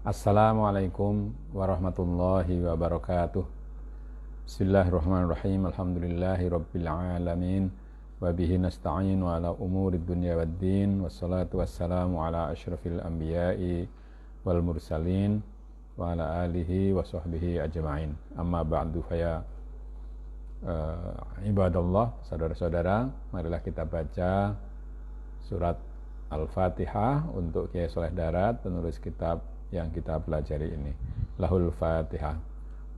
Assalamualaikum warahmatullahi wabarakatuh. Bismillahirrahmanirrahim. Alhamdulillahi rabbil alamin. Wa bihi nasta'in ala umurid dunya waddin. Wassalatu wassalamu ala asyrafil anbiya'i wal mursalin wa ala alihi wa sahbihi ajma'in. Amma ba'du faya ibadallah, saudara-saudara, marilah kita baca surat Al-Fatihah untuk Kiai Soleh Darat, penulis kitab yang kita pelajari ini. Lahul Fatihah.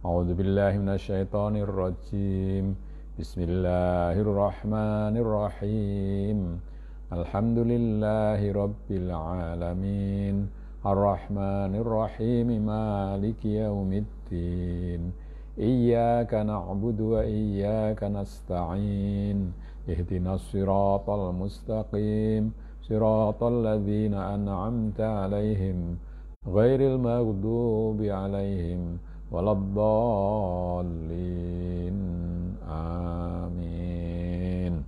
A'udzu billahi minasyaitonir rajim. Bismillahirrahmanirrahim. Alhamdulillahi rabbil alamin. Arrahmanirrahim. Maliki yaumiddin. Iyyaka na'budu wa iyyaka nasta'in. Ihdinas siratal mustaqim. Siratal ladzina an'amta 'alaihim ghairil maghdubi 'alaihim waladdallin. Amin.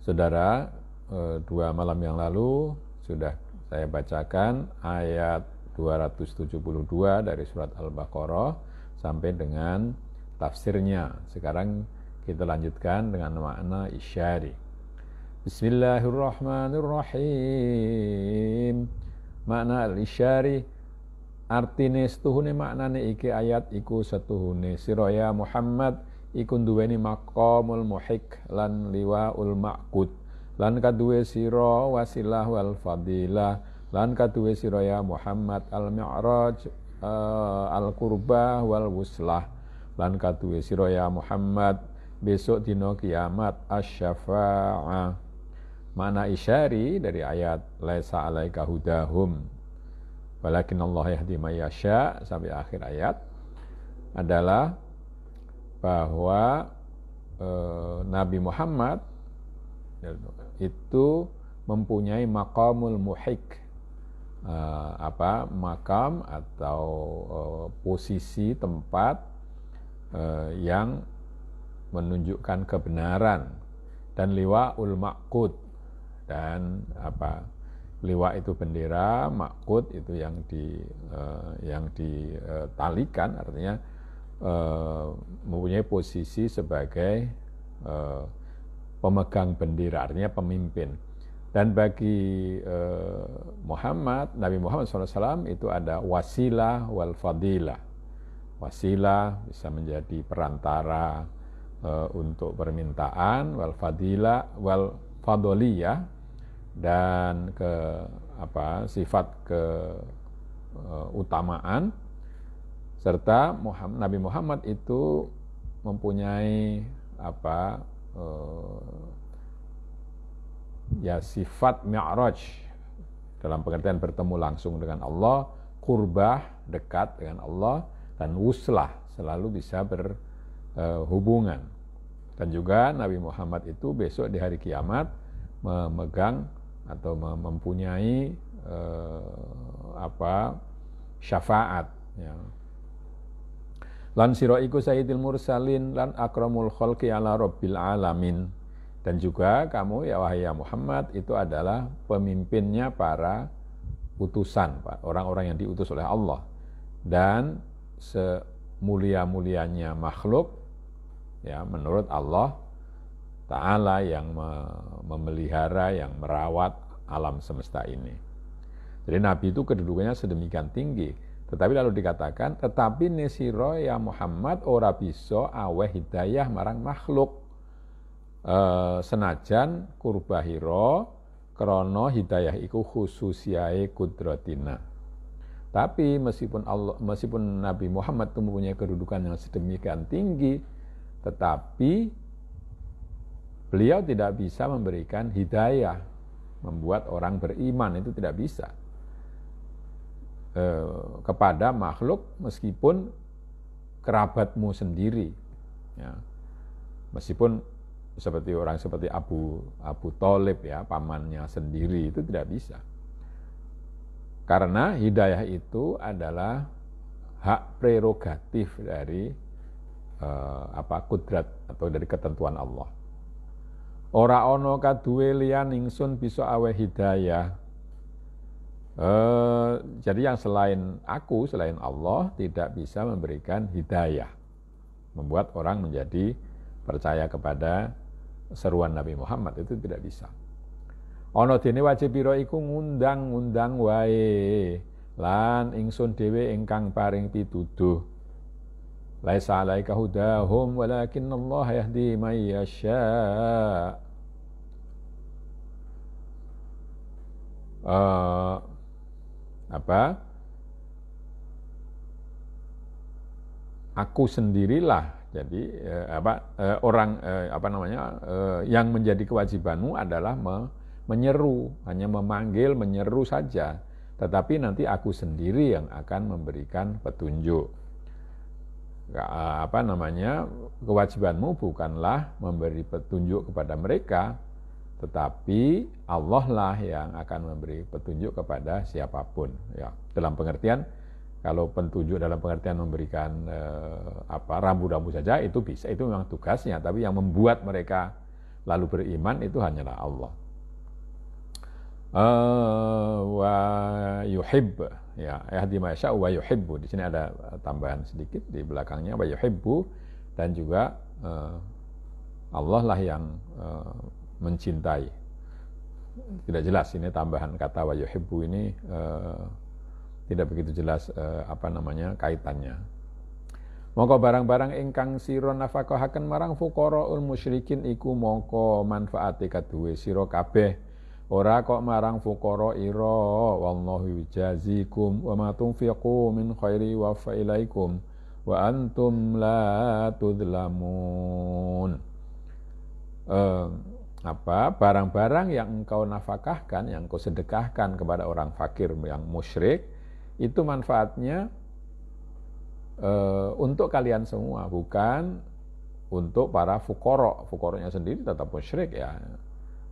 Saudara, 2 malam yang lalu sudah saya bacakan ayat 272 dari surat Al-Baqarah sampai dengan tafsirnya. Sekarang kita lanjutkan dengan makna isyari. Bismillahirrahmanirrahim. Makna al-isyari artine setuhune maknane iki ayat iku setuhune sira ya Muhammad iku duweni maqamul muhik lan liwaul ma'qud lan kaduwe sira wasilah wal fadilah lan kaduwe sira ya Muhammad al-mi'raj al-qurbah wal wuslah lan kaduwe sira ya Muhammad besok dina kiamat asy-syafa'ah. Makna isyari dari ayat laisa alaika hudahum walakin Allah yahdi may yasha sampai akhir ayat adalah bahwa Nabi Muhammad itu mempunyai maqamul muhik, makam atau posisi tempat yang menunjukkan kebenaran, dan liwaul ma'qud, dan liwa itu bendera, ma'qud itu yang ditalikan, artinya mempunyai posisi sebagai pemegang bendera, artinya pemimpin. Dan bagi Nabi Muhammad SAW itu ada wasilah wal fadilah. Wasilah bisa menjadi perantara untuk permintaan, wal fadilah wal fadoliyah, dan sifat keutamaan, serta Nabi Muhammad itu mempunyai sifat mi'raj dalam pengertian bertemu langsung dengan Allah, qurbah dekat dengan Allah, dan wuslah selalu bisa berhubungan. Dan juga Nabi Muhammad itu besok di hari kiamat memegang atau mempunyai syafaat, ya. Lan sira iku sayyidil mursalin lan akramul khalqi ala rabbil alamin. Dan juga kamu ya wahai Muhammad itu adalah pemimpinnya para utusan, orang-orang yang diutus oleh Allah, dan semulia-mulianya makhluk, ya, menurut Allah Ta'ala yang memelihara, yang merawat alam semesta ini. Jadi Nabi itu kedudukannya sedemikian tinggi. Tetapi lalu dikatakan, tetapi nesiro ya Muhammad ora bisa aweh hidayah marang makhluk. Senajan kurbahiro krono hidayah iku khususiae kudratina. Tapi meskipun Nabi Muhammad itu mempunyai kedudukan yang sedemikian tinggi, tetapi beliau tidak bisa memberikan hidayah, membuat orang beriman, itu tidak bisa kepada makhluk meskipun kerabatmu sendiri, ya. Meskipun seperti Abu Thalib, ya, pamannya sendiri, itu tidak bisa, karena hidayah itu adalah hak prerogatif dari kudrat atau dari ketentuan Allah. Ora ana kaduwe liyan ingsun bisa aweh hidayah Jadi yang selain aku, selain Allah tidak bisa memberikan hidayah, membuat orang menjadi percaya kepada seruan Nabi Muhammad, itu tidak bisa. Ana dene wajib pira iku ngundang-undang wae lan ingsun dhewe ingkang paring pituduh. Laisa alaika hudahum walakinnallaha yahdi may yasha. Aku sendirilah. Jadi yang menjadi kewajibanmu adalah menyeru, hanya memanggil, menyeru saja. Tetapi nanti aku sendiri yang akan memberikan petunjuk. Kewajibanmu bukanlah memberi petunjuk kepada mereka, tetapi Allah lah yang akan memberi petunjuk kepada siapapun. Ya, dalam pengertian, kalau petunjuk dalam pengertian memberikan rambu-rambu saja itu bisa, itu memang tugasnya. Tapi yang membuat mereka lalu beriman itu hanyalah Allah. Wa yuhib, ya, yahdi ma yasha wa yuhibbu. Di sini ada tambahan sedikit di belakangnya, wa yuhibbu, dan juga Allah lah yang mencintai. Tidak jelas ini tambahan kata wa yuhibbu ini tidak begitu jelas kaitannya. Mongko barang-barang ingkang sira nafaqahaken marang fuqaraul musyrikin iku mongko manfaate kaduwe sira kabeh, ora kok marang fuqara ira, wallahu yujazikum wa ma tunfiqu min khairi wa fa ilaikum wa antum la tudlamun. Barang-barang yang engkau nafkahkan, yang engkau sedekahkan kepada orang fakir yang musyrik, itu manfaatnya untuk kalian semua, bukan untuk para fuqara. Fuqaranya sendiri tetap musyrik ya.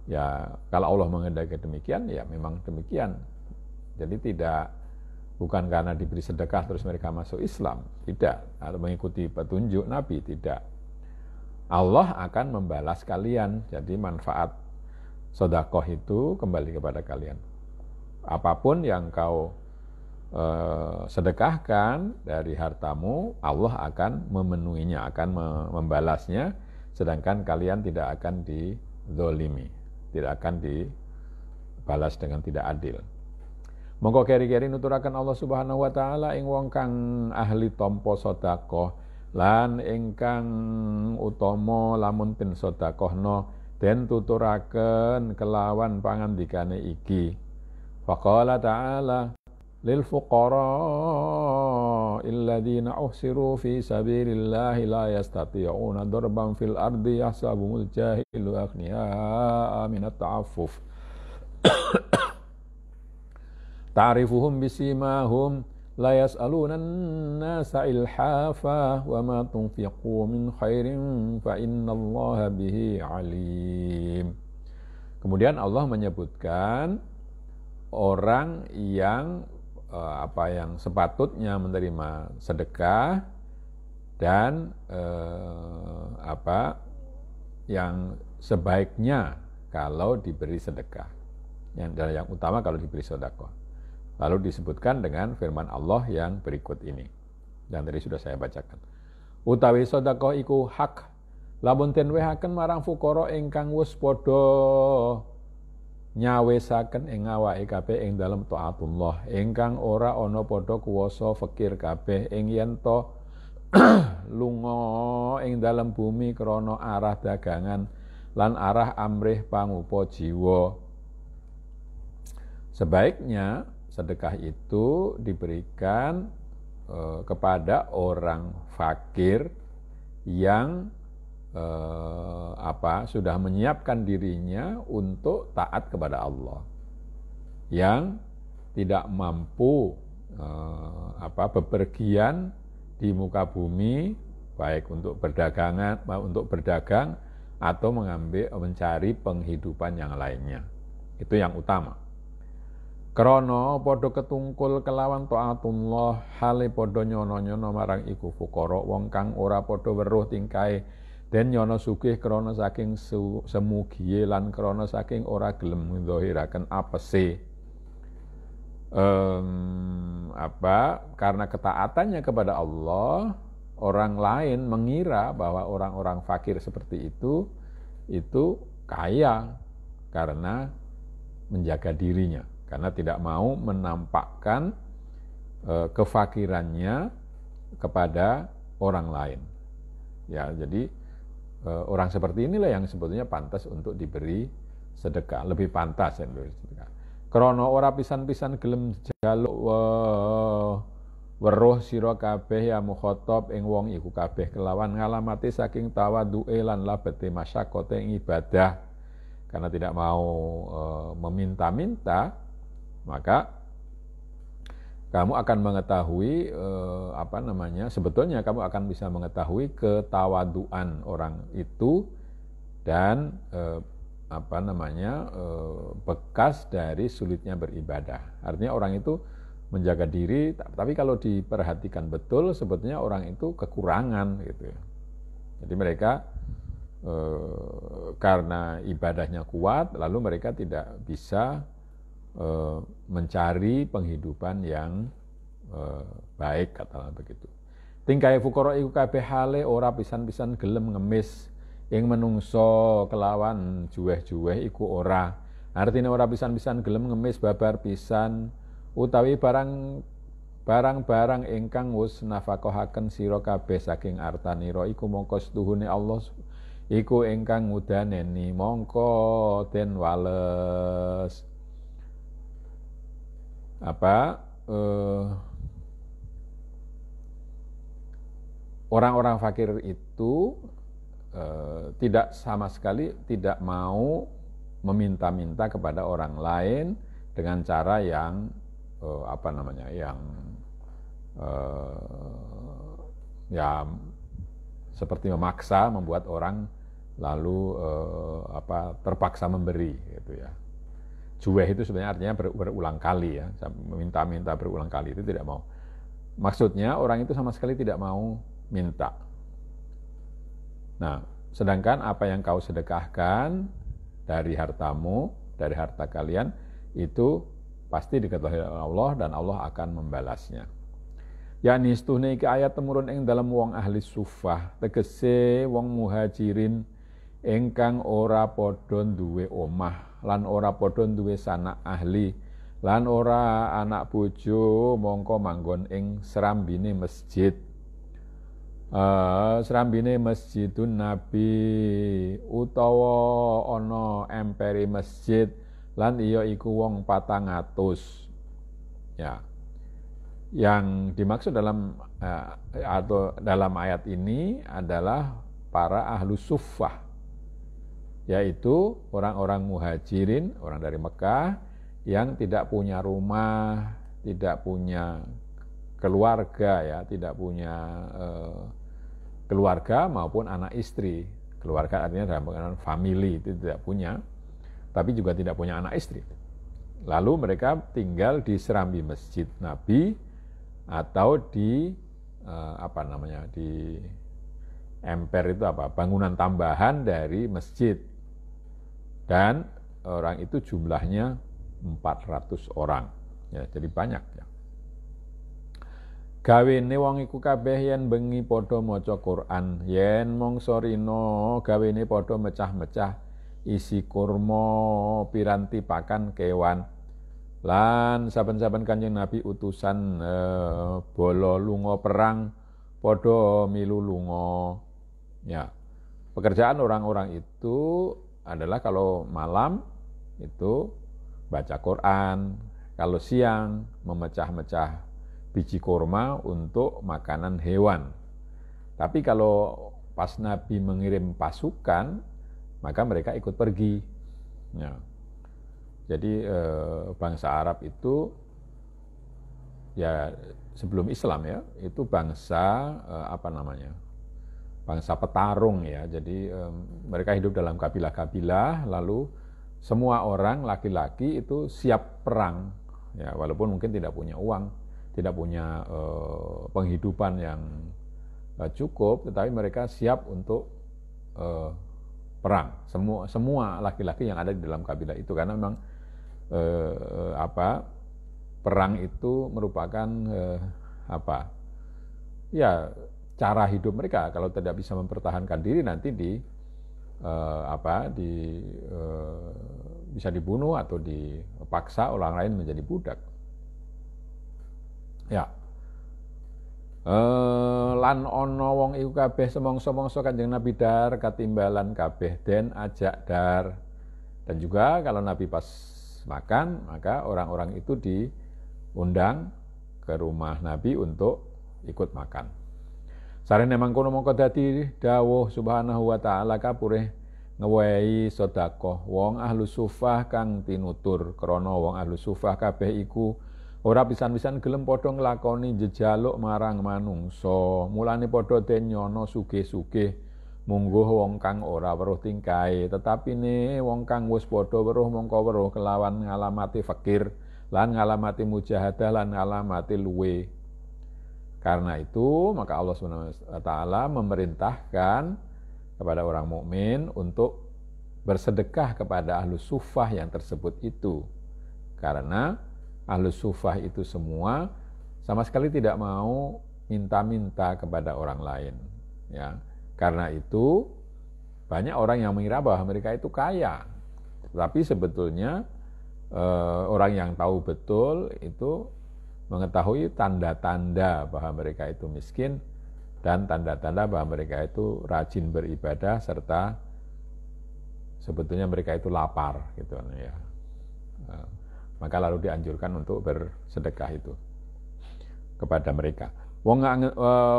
Ya, kalau Allah menghendaki demikian, ya memang demikian. Jadi bukan karena diberi sedekah terus mereka masuk Islam, tidak. Atau mengikuti petunjuk Nabi, tidak. Allah akan membalas kalian. Jadi manfaat sedekah itu kembali kepada kalian. Apapun yang kau sedekahkan dari hartamu, Allah akan memenuhinya, akan membalasnya, sedangkan kalian tidak akan dizolimi, tidak akan dibalas dengan tidak adil. Monggo keri-keri nuturaken Allah Subhanahu wa taala ing wong kang ahli tampa sedekah lan ingkang utama lamun pin sedekahna den tuturaken kelawan pangandikane iki. Faqala ta'ala lil fuqara alladziina uhsiru fi sabilillahi la yastati'una darban fil ardi yahsabuhumul jahilu aghniya'a minat ta'affuf ta'rifuhum bisimahum la yas'aluna an-nasa ilhafa wa ma tunfiqu min khairin fa innallaha bihi alim. Kemudian Allah menyebutkan orang yang yang sepatutnya menerima sedekah dan yang sebaiknya kalau diberi sedekah, yang utama kalau diberi sedekah. Lalu disebutkan dengan firman Allah yang berikut ini, dan tadi sudah saya bacakan. Utawi sedekah iku hak lamun den wehaken marang fuqara ingkang wis padha nyawisaken ing awake kabeh ing dalem taatullah, ingkang ora ana padha kuwasa fakir kabeh ing yen to lunga ing dalem bumi krana arah dagangan lan arah amrih pangupa jiwa. Sebaiknya sedekah itu diberikan kepada orang fakir yang sudah menyiapkan dirinya untuk taat kepada Allah, yang tidak mampu bepergian di muka bumi, baik untuk berdagang atau mencari penghidupan yang lainnya. Itu yang utama. Krana padha ketungkul kelawan taatullah, hale padha nyono-nyono marang iku fuqara wong kang ora padha weruh tingkae den nyono sugih krana saking semugihe lan krana saking ora gelem ndzahiraken apese. karena ketaatannya kepada Allah, orang lain mengira bahwa orang-orang fakir seperti itu kaya karena menjaga dirinya, karena tidak mau menampakkan kefakirannya kepada orang lain. Ya, jadi orang seperti inilah yang sebetulnya pantas untuk diberi sedekah, lebih pantas yang diberi sedekah. Krana ora pisan-pisan gelem jaluk weruh sira kabeh ya mukhatab ing wong iku kabeh kelawan ngalamati saking tawadhu'e lan labete masyaqqate ing ibadah, karena tidak mau meminta-minta, maka kamu akan mengetahui sebetulnya kamu akan bisa mengetahui ketawaduan orang itu dan bekas dari sulitnya beribadah. Artinya orang itu menjaga diri, tapi kalau diperhatikan betul sebetulnya orang itu kekurangan gitu ya. Jadi mereka karena ibadahnya kuat, lalu mereka tidak bisa mencari penghidupan yang baik, katakanlah begitu. Tingkai fukara iku kabeh hale ora pisan-pisan gelem ngemis ing menungso kelawan juweh-juweh iku ora. Artinya ora pisan-pisan gelem ngemis babar pisan utawi barang-barang ingkang wis nafaqahaken sira kabeh saking artanira iku mongko setuhune Allah iku ingkang ngudaneni mongko den wales. Orang-orang fakir itu tidak sama sekali tidak mau meminta-minta kepada orang lain dengan cara yang seperti memaksa, membuat orang lalu terpaksa memberi gitu ya. Juweh itu sebenarnya artinya berulang kali ya, meminta-minta berulang kali itu tidak mau. Maksudnya orang itu sama sekali tidak mau minta. Nah, sedangkan apa yang kau sedekahkan dari hartamu, dari harta kalian, itu pasti diketahui oleh Allah dan Allah akan membalasnya. Yani setuhne iki ayat temurun ing dalam wong ahli sufah, tegese wong muhajirin ingkang ora padha duwe omah lan ora padha duwe sanak ahli lan ora anak bojo mongko manggon ing serambine masjid. Serambine Masjidun Nabi utawa ana emperi masjid lan iya iku wong 400. Ya. Yang dimaksud dalam ayat ini adalah para ahlu suffah, yaitu orang-orang muhajirin, orang dari Mekah yang tidak punya rumah, tidak punya keluarga ya, tidak punya keluarga maupun anak istri. Keluarga artinya dalam pengertian family itu tidak punya, tapi juga tidak punya anak istri. Lalu mereka tinggal di serambi Masjid Nabi atau di di emper itu bangunan tambahan dari masjid. Dan orang itu jumlahnya 400 orang. Ya, jadi banyak ya. Gawene wong iku kabeh yen bengi padha maca Quran, yen mangsa rina gawene padha mecah-mecah isi kurma piranti pakan kewan. Lan saben-saben Kanjeng Nabi utusan bala lunga perang padha milu lunga. Ya. Pekerjaan orang-orang itu adalah kalau malam itu baca Quran, kalau siang memecah-mecah biji kurma untuk makanan hewan. Tapi kalau pas Nabi mengirim pasukan, maka mereka ikut pergi. Ya. Jadi bangsa Arab itu ya sebelum Islam ya, itu bangsa bangsa petarung ya. Jadi mereka hidup dalam kabilah-kabilah, lalu semua orang laki-laki itu siap perang. Ya, walaupun mungkin tidak punya uang, tidak punya penghidupan yang cukup, tetapi mereka siap untuk perang. Semua laki-laki yang ada di dalam kabilah itu, karena memang perang itu merupakan ya cara hidup mereka. Kalau tidak bisa mempertahankan diri nanti bisa dibunuh atau dipaksa orang lain menjadi budak. Ya. Lan ono wong iku kabeh semongso-mongso Kanjeng Nabi dar katimbalan kabeh den ajak dar. Dan juga kalau Nabi pas makan, maka orang-orang itu diundang ke rumah Nabi untuk ikut makan. Sarene mangkono mongko dadi dawuh Subhanahu wa taala kapureh ngewehi sedekah wong ahlu sufah kang tinutur krana wong ahlu sufah kabeh iku ora pisan-pisan gelem padha nglakoni jejaluk marang manungsa. Mulane padha den nyono sugih-sugih mungguh wong kang ora weruh tingkahe, tetapine wong kang wis padha weruh mongko weruh kelawan ngalamati fakir lan ngalamati mujahadah lan ngalamati luwe. Karena itu maka Allah SWT memerintahkan kepada orang mukmin untuk bersedekah kepada ahlu sufah yang tersebut itu. Karena ahlu sufah itu semua sama sekali tidak mau minta-minta kepada orang lain. Ya, karena itu banyak orang yang mengira bahwa mereka itu kaya. Tapi sebetulnya orang yang tahu betul itu mengetahui tanda-tanda bahwa mereka itu miskin dan tanda-tanda bahwa mereka itu rajin beribadah serta sebetulnya mereka itu lapar gitu ya. Maka lalu dianjurkan untuk bersedekah itu kepada mereka. Wong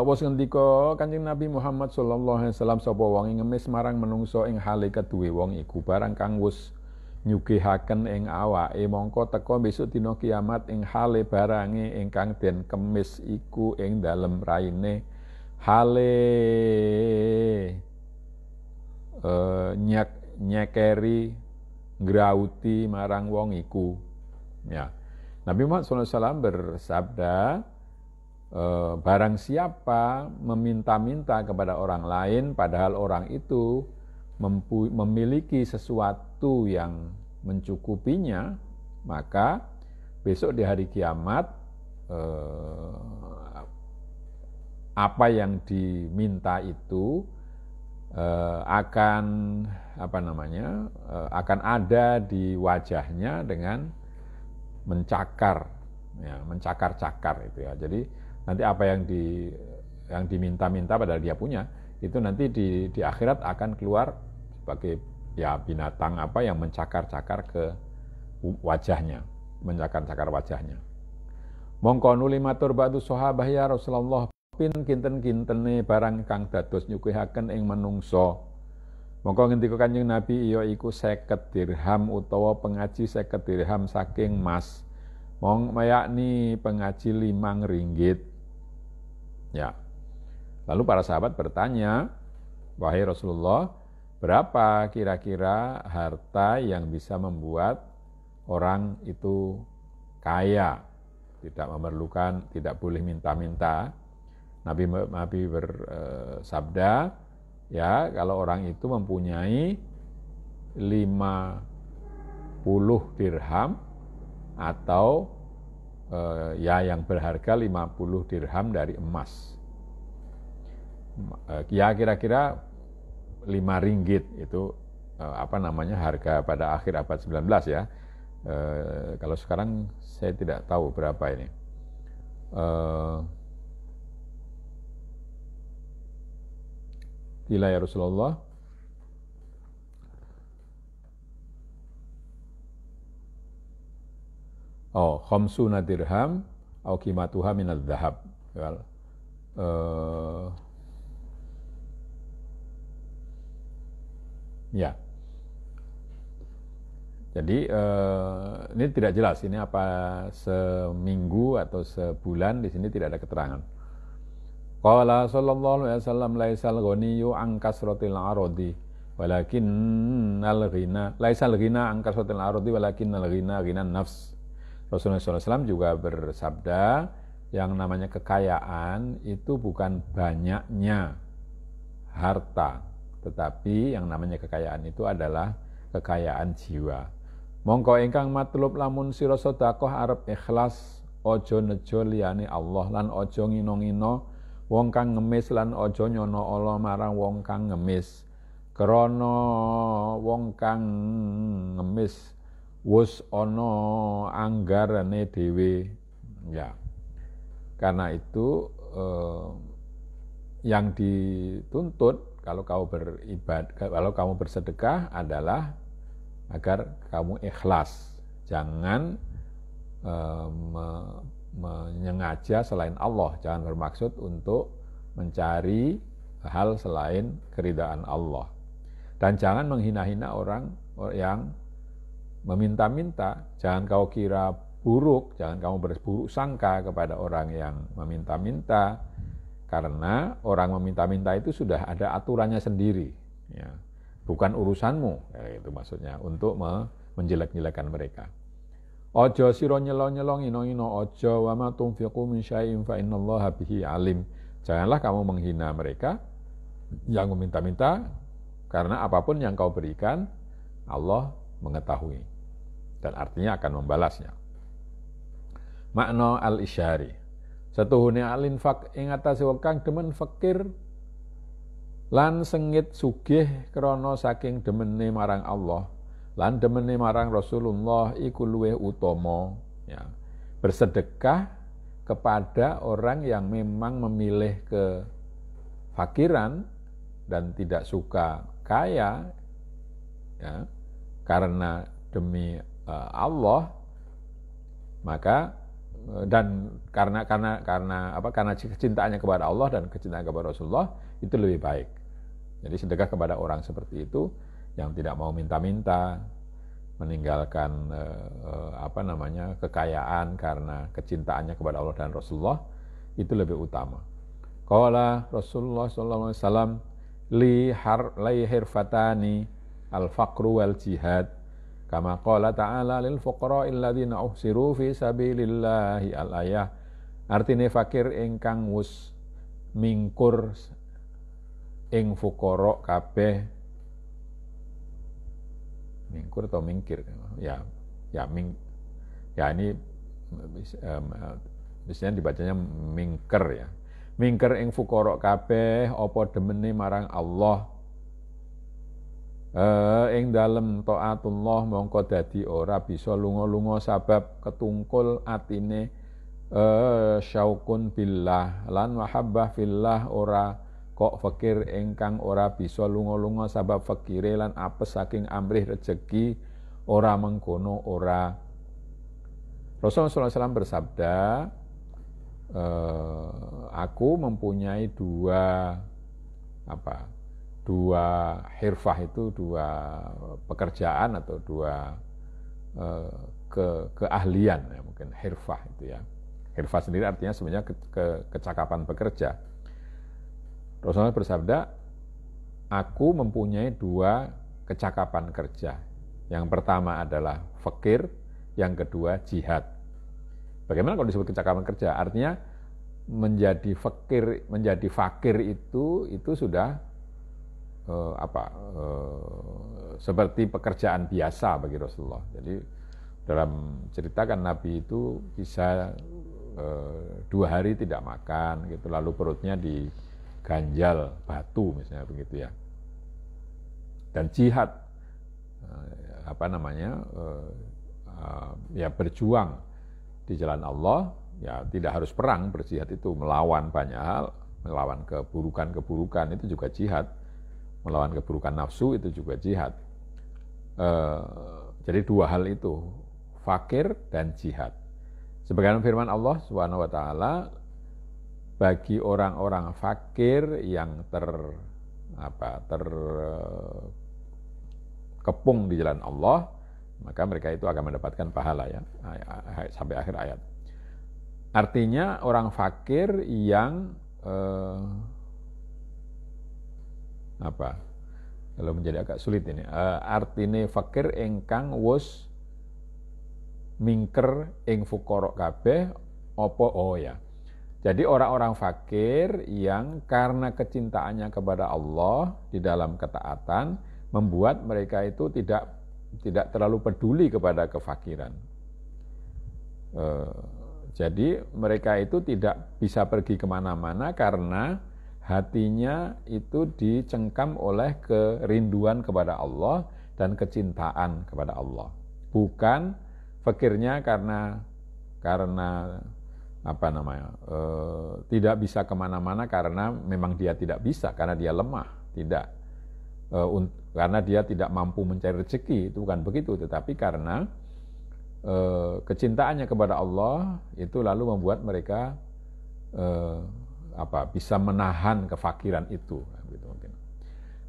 wis ngendika Kanjeng Nabi Muhammad sallallahu alaihi wasallam sapa wong ngemis marang menungso ing hale keduwe wong iku barang kang wis nyugihaken ing awake mongko teka besok dina kiamat ing hale barange ingkang den kemis iku ing dalem raine hale nyekeri ngrauti marang wong iku. Ya. Nabi Muhammad SAW bersabda, barang siapa meminta-minta kepada orang lain padahal orang itu memiliki sesuatu yang mencukupinya, maka besok di hari kiamat apa yang diminta itu akan akan ada di wajahnya dengan mencakar itu ya. Jadi nanti apa yang diminta-minta padahal dia punya itu nanti di akhirat akan keluar sebagai ya binatang apa yang mencakar-cakar ke wajahnya, mencakar-cakar wajahnya. Mongko nuli matur ba'du sahabah ya Rasulullah pin kinten-kintene barang kang dados nyugihaken ing manungsa. Mongko ngendika Kanjeng Nabi ya iku 50 dirham utawa pengaji 50 dirham saking emas. Yakni pengaji 5 ringgit. Ya. Lalu para sahabat bertanya, wahai Rasulullah, berapa kira-kira harta yang bisa membuat orang itu kaya, tidak memerlukan, tidak boleh minta-minta? Nabi bersabda, ya kalau orang itu mempunyai 50 dirham atau ya yang berharga 50 dirham dari emas. Ya kira-kira 5 ringgit itu harga pada akhir abad 19 ya. Kalau sekarang saya tidak tahu berapa ini. Gila ya Rasulullah. Khamsuna dirham au qimatuha minadz dzahab. Ya. Jadi ini tidak jelas ini apa seminggu atau sebulan, di sini tidak ada keterangan. Qala sallallahu alaihi wasallam laisal ghaniyyu an kasratil aradi walakinnal ghina laisal ghina an kasratil aradi walakinnal ghina ghinan nafs. Rasulullah SAW juga bersabda, yang namanya kekayaan itu bukan banyaknya harta, tetapi yang namanya kekayaan itu adalah kekayaan jiwa. Mongko ingkang matlub lamun sira sedekah arep ikhlas, aja nejo liyane Allah lan aja ngino-ngino wong kang ngemis lan aja nyono ala marang wong kang ngemis. Krana wong kang ngemis wis ana anggarane dhewe. Ya. Karena itu yang dituntut kalau kamu bersedekah adalah agar kamu ikhlas, jangan menyengaja selain Allah, jangan bermaksud untuk mencari hal selain keridhaan Allah, dan jangan menghina-hina orang yang meminta-minta. Jangan kau kira buruk, jangan kamu berburuk sangka kepada orang yang meminta-minta, karena orang meminta-minta itu sudah ada aturannya sendiri, ya. Bukan urusanmu, ya, itu maksudnya, untuk menjelek-jelekan mereka. Ojo siro nyelong-nyelong ino-ino, ojo wa ma tunfiqu min syai'in fa innallaha bihi alim. Janganlah kamu menghina mereka yang meminta-minta, karena apapun yang kau berikan, Allah mengetahui dan artinya akan membalasnya. Makna al-isyari, setuhune al-infaq ing atase wong kang demen fakir lan sengit sugih krana saking demene marang Allah lan demene marang Rasulullah iku luwih utama, ya. Bersedekah kepada orang yang memang memilih kefakiran dan tidak suka kaya, ya, karena demi Allah, maka dan karena kecintaannya kepada Allah dan kecintaan kepada Rasulullah itu lebih baik. Jadi sedekah kepada orang seperti itu yang tidak mau minta-minta, meninggalkan kekayaan karena kecintaannya kepada Allah dan Rasulullah, itu lebih utama. Qala Rasulullah sallallahu alaihi wasallam li hirfatani al-faqru wal jihad kama qala ta'ala lil fuqara'il ladzina uhsiru fi sabilillahi al-ayah. Artine fakir ingkang wis mingkur ing fuqara kabeh, mingkur atau mingkir, ini biasanya dibacanya mingker, ya. Mingker ing fuqara kabeh apa demene marang Allah ing dalem taatullah, mongko dadi ora bisa lunga-lunga sabab ketungkul atine syaukun billah lan mahabbah fillah, ora kok fakir ingkang ora bisa lunga-lunga sabab fakire lan apes saking amrih rezeki, ora mengkono ora. Rasulullah SAW bersabda, aku mempunyai dua hirfah, itu dua pekerjaan atau dua keahlian, ya, mungkin hirfah itu, ya. Hirfah sendiri artinya sebenarnya kecakapan bekerja. Rasulullah bersabda, aku mempunyai dua kecakapan kerja. Yang pertama adalah fakir, yang kedua jihad. Bagaimana kalau disebut kecakapan kerja? Artinya menjadi fakir itu sudah seperti pekerjaan biasa bagi Rasulullah. Jadi dalam cerita kan Nabi itu bisa 2 hari tidak makan, gitu, lalu perutnya diganjal batu misalnya, begitu, ya. Dan jihad, berjuang di jalan Allah, ya tidak harus perang. Berjihad itu melawan banyak hal, melawan keburukan itu juga jihad, melawan keburukan nafsu itu juga jihad. Jadi 2 hal itu, fakir dan jihad. Sebagaimana firman Allah Subhanahu wa taala, bagi orang-orang fakir yang terkepung di jalan Allah, maka mereka itu akan mendapatkan pahala, ya, sampai akhir ayat. Artinya orang fakir yang kalau menjadi agak sulit ini, artine fakir ingkang wus mingker ing fuqara kabeh apa, jadi orang-orang fakir yang karena kecintaannya kepada Allah di dalam ketaatan membuat mereka itu tidak tidak terlalu peduli kepada kefakiran. Jadi mereka itu tidak bisa pergi kemana-mana karena hatinya itu dicengkam oleh kerinduan kepada Allah dan kecintaan kepada Allah. Bukan fakirnya karena tidak bisa kemana-mana karena memang dia tidak bisa, karena dia lemah, tidak. Karena dia tidak mampu mencari rezeki, itu bukan begitu, tetapi karena kecintaannya kepada Allah itu lalu membuat mereka bisa menahan kefakiran itu, gitu mungkin.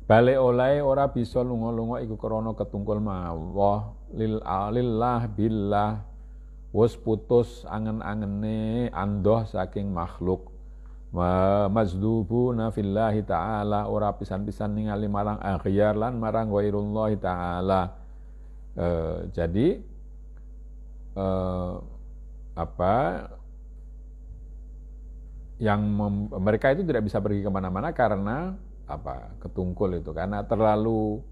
Balik oleh ora bisa lunga-lunga iku krana ketungkul mawah lillah billah wis putus angen-angene andoh saking makhluk mazdubuna fillahi ta'ala ora pisan-pisan ningali marang aghyar lan marang ghairullahi ta'ala. Jadi mereka itu tidak bisa pergi kemana-mana karena ketungkul itu, karena terlalu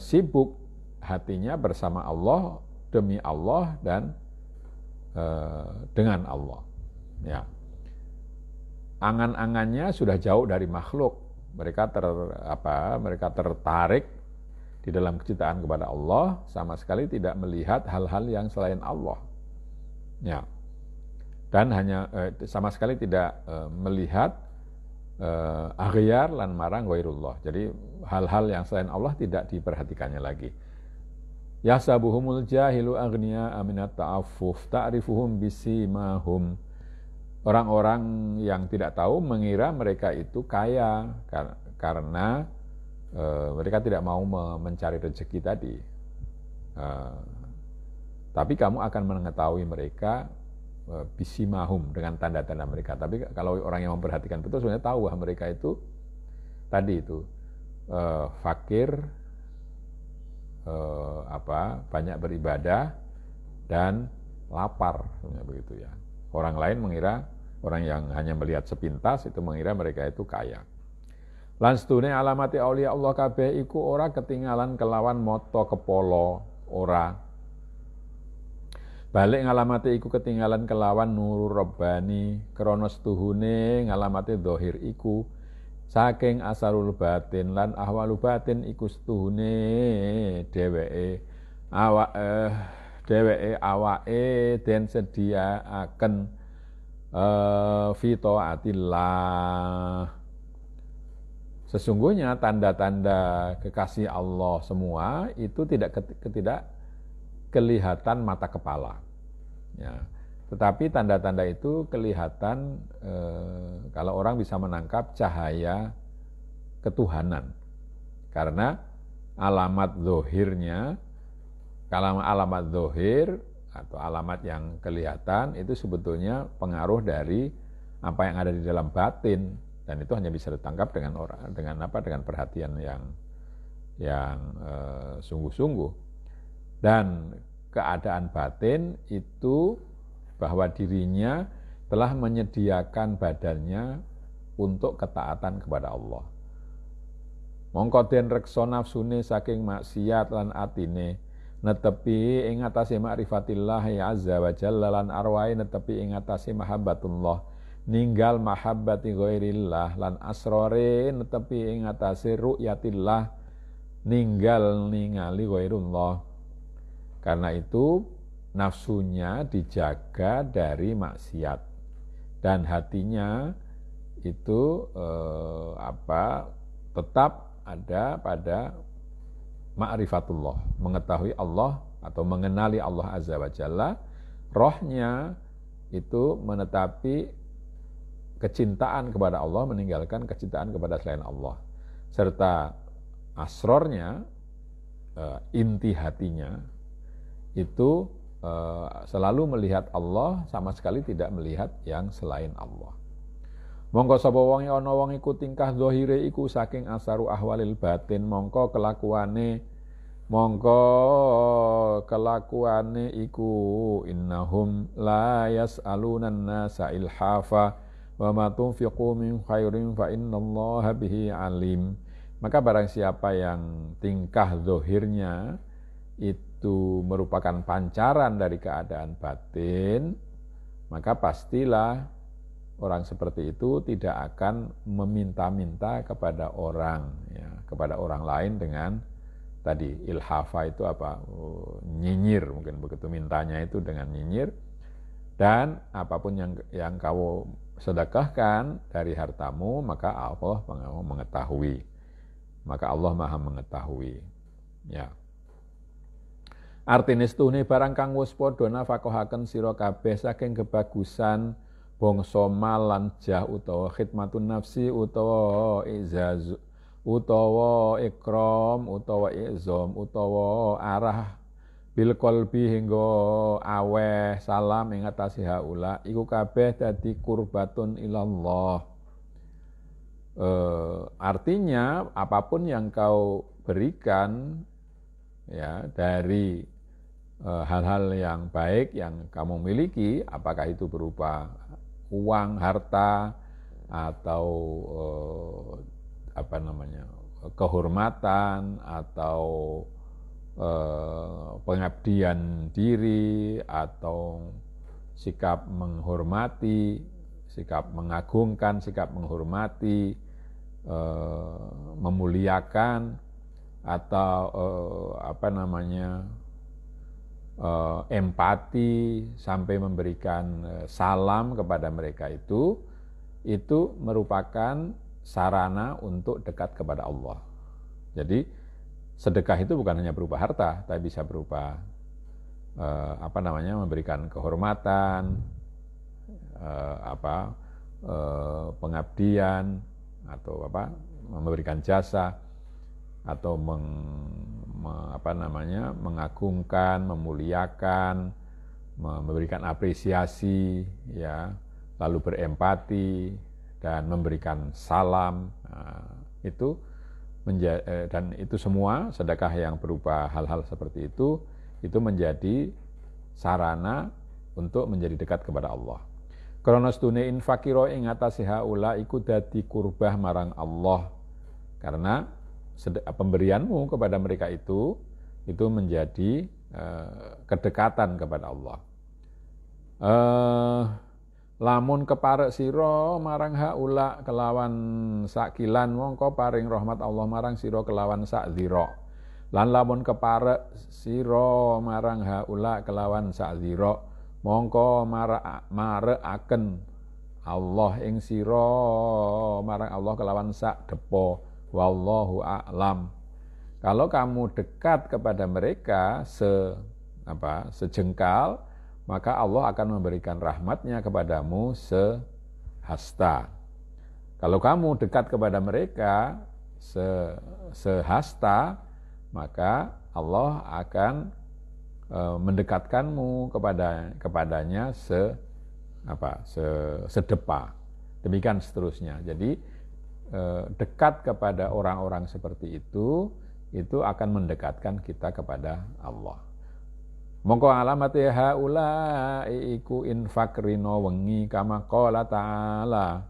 sibuk hatinya bersama Allah, demi Allah dan dengan Allah. Ya, angan-angannya sudah jauh dari makhluk. Mereka tertarik di dalam kecintaan kepada Allah, sama sekali tidak melihat hal-hal yang selain Allah. Ya. Dan hanya sama sekali tidak melihat aghyar lan marang ghairullah. Jadi hal-hal yang selain Allah tidak diperhatikannya lagi. Yahsabuhumul jahilu aghniya aminat ta'affuf ta'rifuhum bisimahum. Orang-orang yang tidak tahu mengira mereka itu kaya karena mereka tidak mau mencari rezeki tadi. Tapi kamu akan mengetahui mereka bisimahum, dengan tanda-tanda mereka. Tapi kalau orang yang memperhatikan betul sebenarnya tahu bahwa mereka itu tadi itu fakir, banyak beribadah dan lapar, begitu ya. Orang lain mengira, orang yang hanya melihat sepintas itu mengira mereka itu kaya. Lan sedune alamati auliya Allah kabeh iku ora ketinggalan kelawan moto kepolo, ora. Balik ngalamati iku ketinggalan kelawan nurur Rabbani, krana setuhune ngalamati zahir iku saking asarul batin lan ahwalu batin iku setuhune dheweke awake den sediaaken fi taatillah. Sesungguhnya tanda-tanda kekasih Allah semua itu tidak kelihatan mata kepala. Ya. Tetapi tanda-tanda itu kelihatan kalau orang bisa menangkap cahaya ketuhanan. Karena alamat zohirnya, kalau alamat zohir atau alamat yang kelihatan itu sebetulnya pengaruh dari apa yang ada di dalam batin, dan itu hanya bisa ditangkap dengan perhatian yang sungguh-sungguh. Dan keadaan batin itu bahwa dirinya telah menyediakan badannya untuk ketaatan kepada Allah. Mongko den reksa nafsune saking maksiat lan atine netepi ing atase ma'rifatillah ya azza wa jalla lan arwahe netepi ing atase mahabbatullah, ninggal mahabbati ghairillah lan asrore netepi ing atase ru'yatillah, ninggal ningali ghairullah. Karena itu nafsunya dijaga dari maksiat dan hatinya itu tetap ada pada ma'rifatullah, mengetahui Allah atau mengenali Allah azza wa jalla. Rohnya itu menetapi kecintaan kepada Allah, meninggalkan kecintaan kepada selain Allah, serta asrornya, inti hatinya itu selalu melihat Allah, sama sekali tidak melihat yang selain Allah. Mongko sapa wong ana wong iku tingkah zahire iku saking asaru ahwalil batin, mongko kelakuane iku innahum la yas'alunan nasa ilhafa wa ma tunfiqu min khairin fa innallaha bihi alim. Maka barang siapa yang tingkah zahirnya itu merupakan pancaran dari keadaan batin, maka pastilah orang seperti itu tidak akan meminta-minta kepada orang, ya, kepada orang lain dengan tadi ilhafa itu apa? Nyinyir, mungkin begitu, mintanya itu dengan nyinyir. Dan apapun yang kau sedekahkan dari hartamu, maka Allah mengetahui. Maka Allah Maha mengetahui. Ya. Artine stune barang kang wis padha nafaqahaken sira kabeh saking kebagusan bangsa mal lan jah utawa khidmatun nafsi utawa izaz utawa ikram utawa izam utawa arah bil qalbi hingga aweh salam ing atase haula iku kabeh dadi kurbatun ilallah. Artinya apapun yang kau berikan ya dari hal-hal yang baik yang kamu miliki, apakah itu berupa uang, harta, atau kehormatan, atau pengabdian diri, atau sikap menghormati, sikap mengagungkan, sikap menghormati, memuliakan, atau empati sampai memberikan salam kepada mereka itu merupakan sarana untuk dekat kepada Allah. Jadi sedekah itu bukan hanya berupa harta, tapi bisa berupa memberikan kehormatan, pengabdian, atau memberikan jasa, atau mengagungkan, memuliakan, memberikan apresiasi, ya, lalu berempati dan memberikan salam. Dan itu semua sedekah yang berupa hal-hal seperti itu menjadi sarana untuk menjadi dekat kepada Allah. Krana sedune infakira ing atase haula iku dadi kurbah marang Allah. Karena pemberianmu kepada mereka itu menjadi kedekatan kepada Allah. Lamun keparek sira marang haula kelawan sakilan mongko paring rahmat Allah marang sira kelawan sak dzira. Lan lamun keparek sira marang haula kelawan sak dzira mongko marekaken Allah ing sira marang Allah kelawan sak depa. Wallahu a'lam. Kalau kamu dekat kepada mereka sejengkal, maka Allah akan memberikan rahmatnya kepadamu sehasta. Kalau kamu dekat kepada mereka sehasta, maka Allah akan mendekatkanmu kepadanya sedepa. Demikian seterusnya. Jadi dekat kepada orang-orang seperti itu akan mendekatkan kita kepada Allah. Mongko alamate haula iku infakrino wengi kama qala ta'ala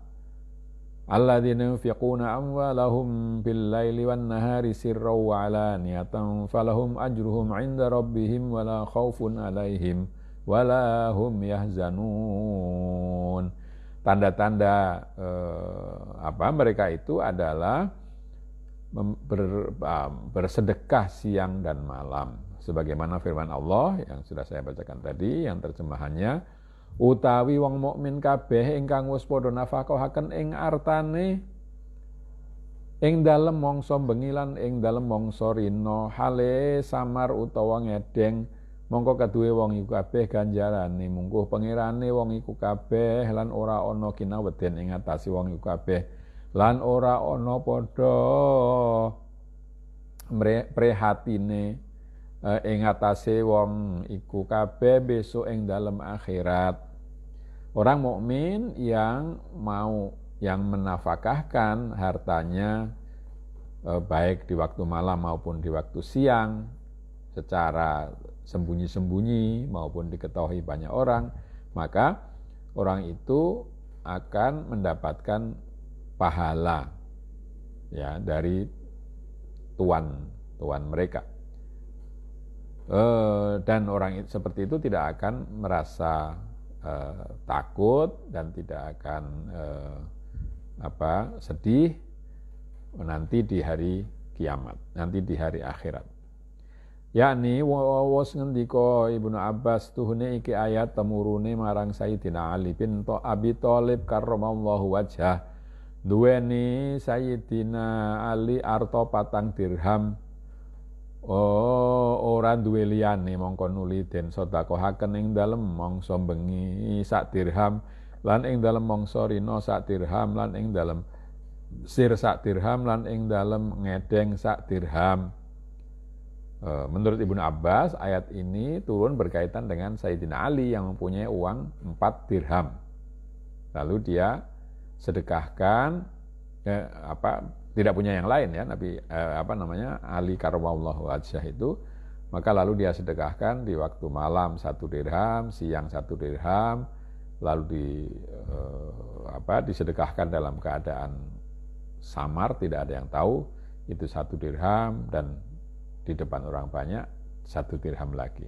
alladzina yunfiquna amwalahum bil laili wan nahari sirran wa alaniyatan falahum ajruhum 'inda rabbihim wala khaufun 'alaihim wala hum yahzanun. Tanda-tanda mereka itu adalah bersedekah siang dan malam. Sebagaimana firman Allah yang sudah saya bacakan tadi, yang terjemahannya, utawi wong mukmin kabeh ingkang wis padha nafaqahaken ing artane ing dalem mangsa bengi lan ing dalem mangsa rina hale samar utawa ngedeng, mongko kaduwe wong iku kabeh ganjarane mungkuh pangerane wong iku kabeh lan ora ana kinaweden ing atase wong iku kabeh lan ora ana padha prihatine ing atase wong iku kabeh besok ing dalem akhirat. Orang mukmin yang menafkahkan hartanya baik di waktu malam maupun di waktu siang secara sembunyi-sembunyi maupun diketahui banyak orang, maka orang itu akan mendapatkan pahala ya dari tuan mereka. Dan orang seperti itu tidak akan merasa takut dan tidak akan sedih nanti di hari kiamat, nanti di hari akhirat. Yakni was ngendika Ibnu Abbas tuhune iki ayat temurune marang Sayyidina Ali bin Abi Thalib karramallahu wajhah. Duweni Sayyidina Ali arta 4 dirham. Ora duwe liyane mongko nuli den sedekahaken ing dalem mangsa bengi 1 dirham lan ing dalem mangsa rina 1 dirham lan ing dalem sir 1 dirham lan ing dalem ngedeng 1 dirham. Menurut Ibnu Abbas, ayat ini turun berkaitan dengan Sayyidina Ali yang mempunyai uang 4 dirham. Lalu dia sedekahkan, tidak punya yang lain ya, Nabi Ali karramallahu wajhah itu, maka lalu dia sedekahkan di waktu malam 1 dirham, siang 1 dirham, lalu disedekahkan dalam keadaan samar, tidak ada yang tahu, itu 1 dirham dan di depan orang banyak 1 dirham lagi.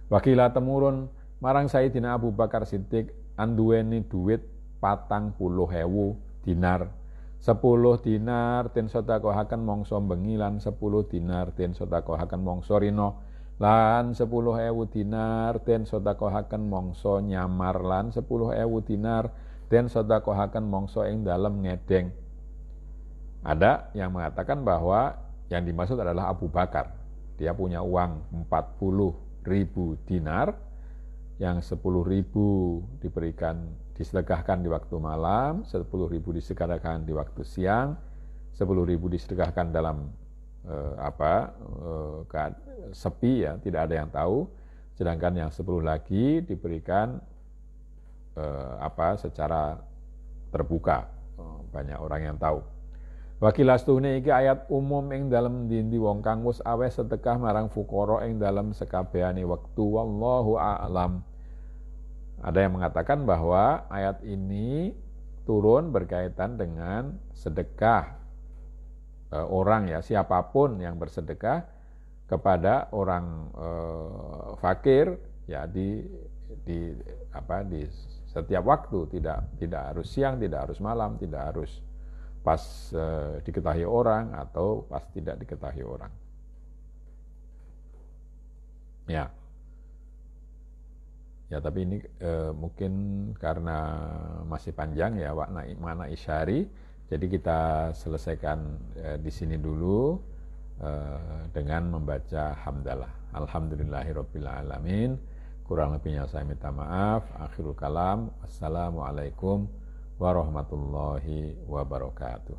Wakila temurun marang Sayyidina Abu Bakar Siddiq anduweni duit 40.000 dinar. 10 dinar den sedekahaken mangsa bengi lan 10 dinar den sedekahaken mangsa rina lan 10.000 dinar den sedekahaken mangsa nyamar lan 10.000 dinar den sedekahaken mangsa ing dalem ngedeng. Ada yang mengatakan bahwa yang dimaksud adalah Abu Bakar. Dia punya uang 40.000 dinar, yang 10.000 disedekahkan di waktu malam, 10.000 disedekahkan di waktu siang, 10.000 disedekahkan dalam sepi ya, tidak ada yang tahu. Sedangkan yang 10 lagi diberikan secara terbuka, banyak orang yang tahu. Wakilas tuhne iki ayat umum ing dalem dindi wong kang wis aweh sedekah marang fuqara ing dalem sekabehane wektu, wallahu a'lam. Ada yang mengatakan bahwa ayat ini turun berkaitan dengan sedekah orang ya, siapapun yang bersedekah kepada orang fakir ya di setiap waktu, tidak harus siang, tidak harus malam, tidak harus pas diketahui orang atau pas tidak diketahui orang. Ya, tapi ini mungkin karena masih panjang ya makna isyari, jadi kita selesaikan di sini dulu dengan membaca hamdalah. Alhamdulillahirabbil alamin. Kurang lebihnya saya minta maaf. Akhirul kalam. Assalamualaikum warahmatullahi wabarakatuh.